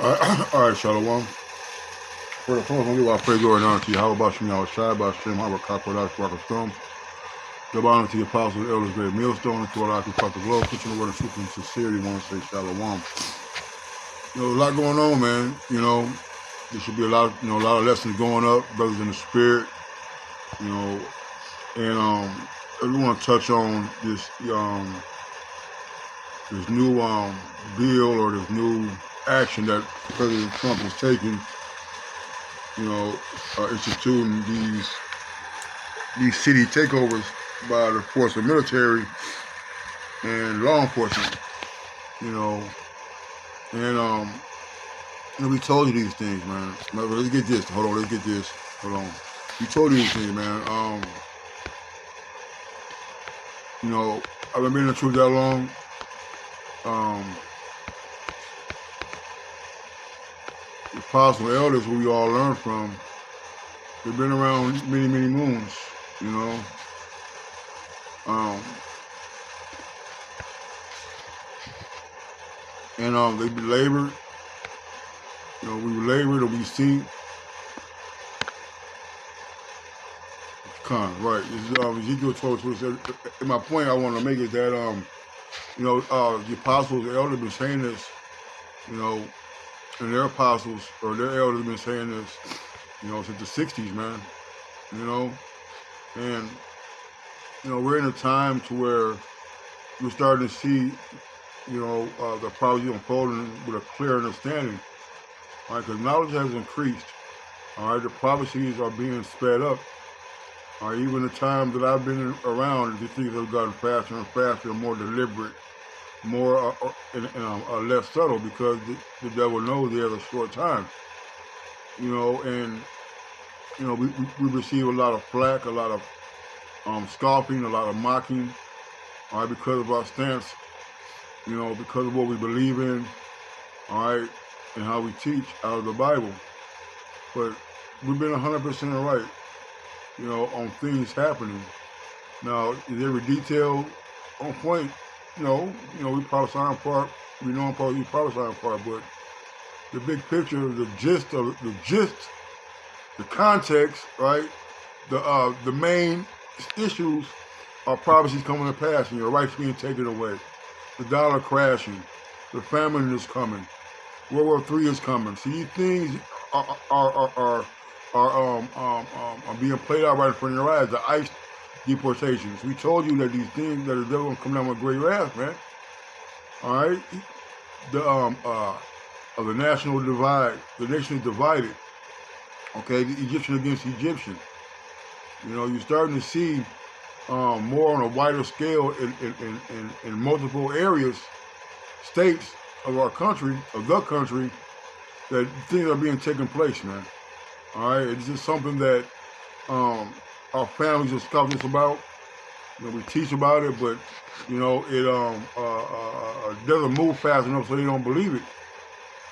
All right, Shalom. For the first one, give our praise, glory, and honor to you. How about you, Shai, by Shem, How about Kakodash, Rock of Stone? Give honor to the apostles, elders, great millstone, and to all our who taught the globe, preaching the word of truth and sincerity. Want to say Shalom. A lot going on, man. There should be a lot of lessons going up, brothers in the spirit. And I really want to touch on this new bill or this new action that President Trump is taking. Instituting these city takeovers by the force of military and law enforcement. And we told you these things, man. Let's get this. Hold on. Let's get this. Hold on. We told you these things, man. I've been in the truth that long. The apostle elders who we all learned from, they've been around many, many moons, and they belabored, we labored and we see. Right. This is Ezekiel 12:27. And my point I want to make is that the apostles, the elders have been saying this, and their apostles or their elders have been saying this, since the 60s, man. And we're in a time to where we're starting to see, the prophecy unfolding with a clear understanding. All right, because knowledge has increased. All right, the prophecies are being sped up. All right, even the time that I've been around, these things have gotten faster and faster, and more deliberate, more less subtle, because the devil knows there's a short time. And we receive a lot of flack, a lot of scoffing, a lot of mocking, all right, because of our stance, because of what we believe in, all right, and how we teach out of the Bible. But we've been 100% right, on things happening. Now, is every detail on point? No. We prophesy in part, we know in part, we prophesy in part, but the big picture, the context, right? The main issues are prophecies coming to pass, and your rights being taken away, the dollar crashing, the famine is coming, World War III is coming. See, these things are being played out right in front of your eyes. The ICE deportations. We told you that these things that the devil gonna come down with great wrath, man. All right, the national divide. The nation is divided. Okay, the Egyptian against Egyptian. You're starting to see more on a wider scale in multiple areas, states of our country, of the country, that things are being taken place, man. All right, it's just something that our families are scoffing about. We teach about it, but it doesn't move fast enough, so they don't believe it.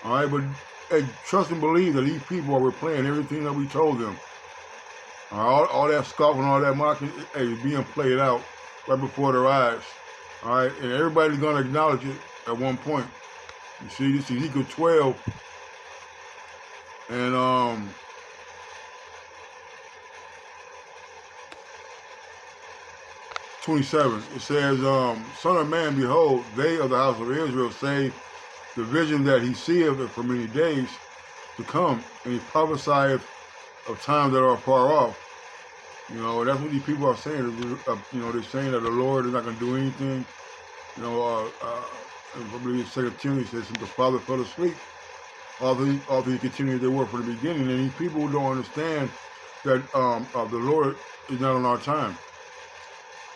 All right, but hey, trust and believe that these people are replaying everything that we told them. All that scoffing, all that mocking, is being played out right before their eyes. All right, and everybody's gonna acknowledge it at one point. You see, this is Ezekiel 12, and 27. It says, "Son of man, behold, they of the house of Israel say the vision that he seeth for many days to come, and he prophesieth of times that are far off." That's what these people are saying. They're saying that the Lord is not going to do anything. I believe it's 2 Timothy says, since the father fell asleep, all these continued their work from the beginning. And these people don't understand that the Lord is not on our time.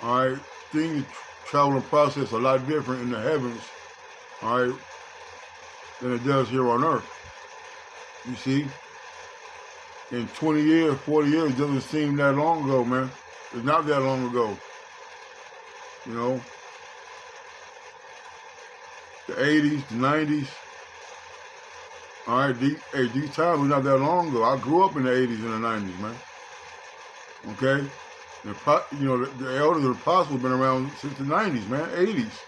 All right, things travel and process a lot different in the heavens, all right, than it does here on earth. You see, in 20 years, 40 years, doesn't seem that long ago, man. It's not that long ago. The 80s, the 90s. All right, these times were not that long ago. I grew up in the 80s and the 90s, man. Okay? The elders of the apostles have been around since the 90s, man, 80s.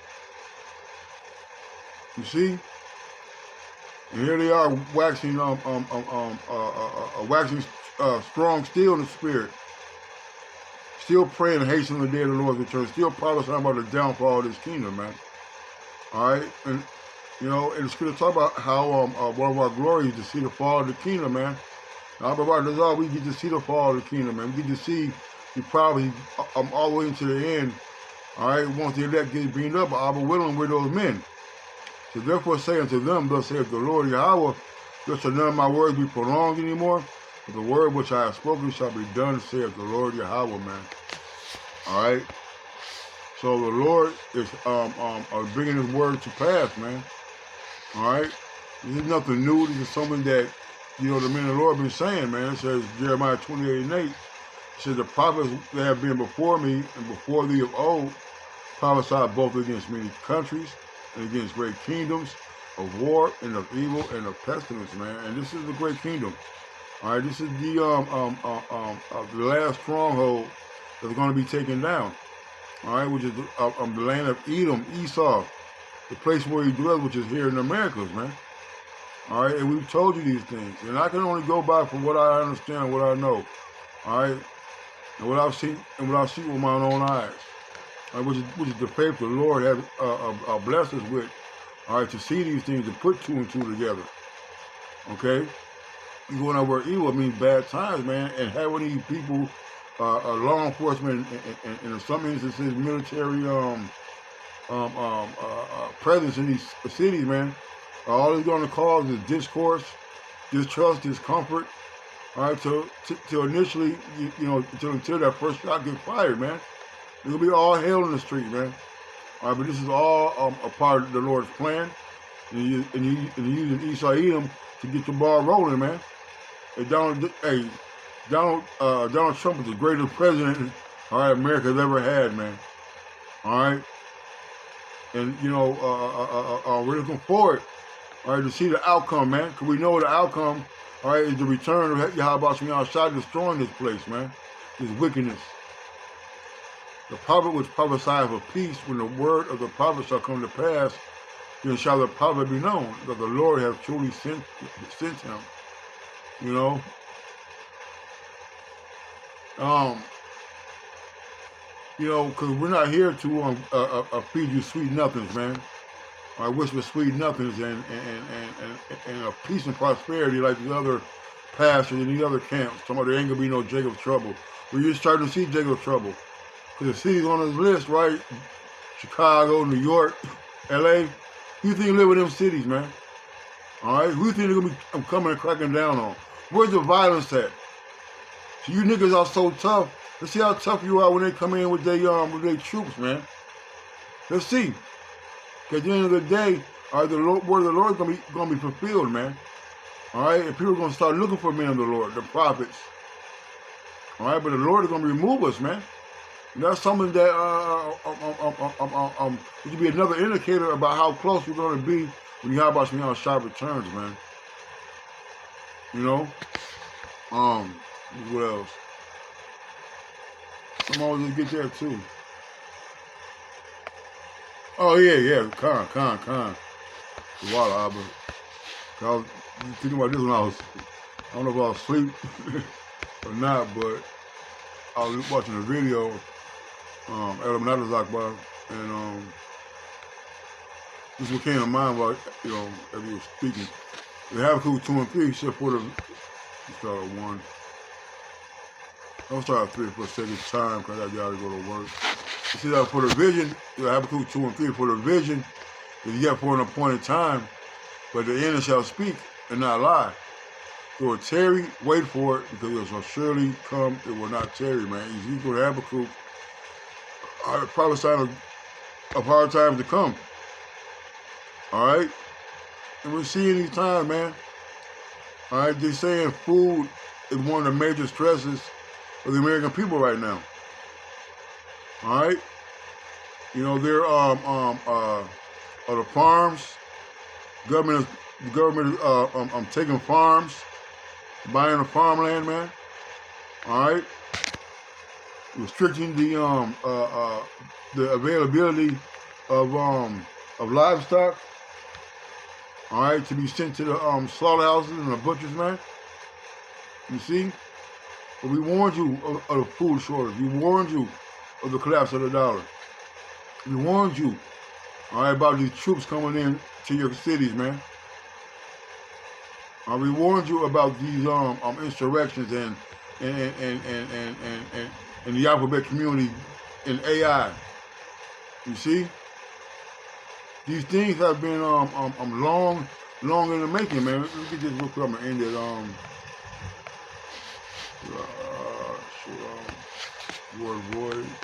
You see? And here they are waxing strong still in the spirit, still praying and hastening the day of the Lord's return, still prophesying about the downfall of this kingdom, man. All right, and you know, and it's going to talk about how one of our glories is to see the fall of the kingdom, man. We get to see the fall of the kingdom, man. We get to see the prophecy all the way into the end. All right, once the elect gets beamed up, Abba willing with those men. So therefore say unto them, thus saith the Lord Yahweh, there shall none of my words be prolonged anymore, but the word which I have spoken shall be done, saith the Lord Yahweh, man. All right. So the Lord is bringing His word to pass, man. All right. This is nothing new. This is something that, you know, the men of the Lord have been saying, man. It says Jeremiah 28:8. It says the prophets that have been before me and before thee of old prophesied both against many countries and against great kingdoms of war and of evil and of pestilence, man. And this is the great kingdom. All right. This is the last stronghold that's going to be taken down. All right, which is the land of Edom, Esau, the place where he dwells, which is here in the Americas, man. All right, and we've told you these things, and I can only go by from what I understand, what I know. All right, and what I've seen, with my own eyes. All right, which is the faith the Lord has blessed us with. All right, to see these things and put two and two together. Okay, you going over evil means bad times, man, and having these people. Law enforcement and in some instances military presence in these cities, man. All it's going to cause is discourse, distrust, discomfort. All right, till initially, you know, until that first shot gets fired, man. It'll be all hell in the street, man. All right, but this is all a part of the Lord's plan, and you using Esau Edom to get the ball rolling, man. And Donald Trump is the greatest president, all right, America's ever had, man. All right, and you know, we're looking forward, all right, to see the outcome, man. Cause we know the outcome, all right, is the return of Yahweh Shai destroying this place, man, this wickedness. The prophet which prophesied of peace, when the word of the prophet shall come to pass, then shall the prophet be known that the Lord hath truly sent him. You know. You know, because we're not here to feed you sweet nothings, man. I wish for sweet nothings and peace and prosperity like the other pastors and the other camps. Talking about there ain't gonna be no Jacob's trouble. We're just starting to see Jacob's trouble. Because the cities on this list, right? Chicago, New York, LA. Who you think live in them cities, man? All right, who you think they're gonna be coming and cracking down on? Where's the violence at? So you niggas are so tough. Let's see how tough you are when they come in with their troops, man. Let's see. Cause at the end of the day, all right, the word of the Lord is gonna be fulfilled, man. All right, and people are gonna start looking for men of the Lord, the prophets. All right, but the Lord is gonna remove us, man. And that's something that it could be another indicator about how close we're gonna be when Yahweh Shai returns, man. You know, what else? I'm always just get there too. Oh yeah, Khan. The water, Abba. I was thinking about this when I don't know if I was asleep or not, but I was watching a video, Adam Nadazakbar, and this is what came to mind while, you know, as he was speaking. The Habakkuk 2 and 3, except for the start of 1. I'll start at 3 for the sake of time, because I gotta go to work. You see that for the vision, Habakkuk 2 and 3, for the vision is yet for an appointed time, but the end shall speak and not lie. So it tarry, wait for it, because it shall surely come, it will not tarry, man. Ezekiel and Habakkuk are prophesying of hard times to come. Alright? And we're seeing these times, man. Alright, they're saying food is one of the major stresses of the American people right now. Alright? You know, there are the farms. The government is taking farms, buying the farmland, man. Alright? Restricting the availability of livestock. all right, to be sent to the slaughterhouses and the butchers, man. You see? But we warned you of the food shortage. We warned you of the collapse of the dollar. We warned you, all right, about these troops coming in to your cities, man. We warned you about these insurrections and the alphabet community and AI. You see, these things have been long in the making, man. Let me get this real quick. I'm gonna end it. Word void.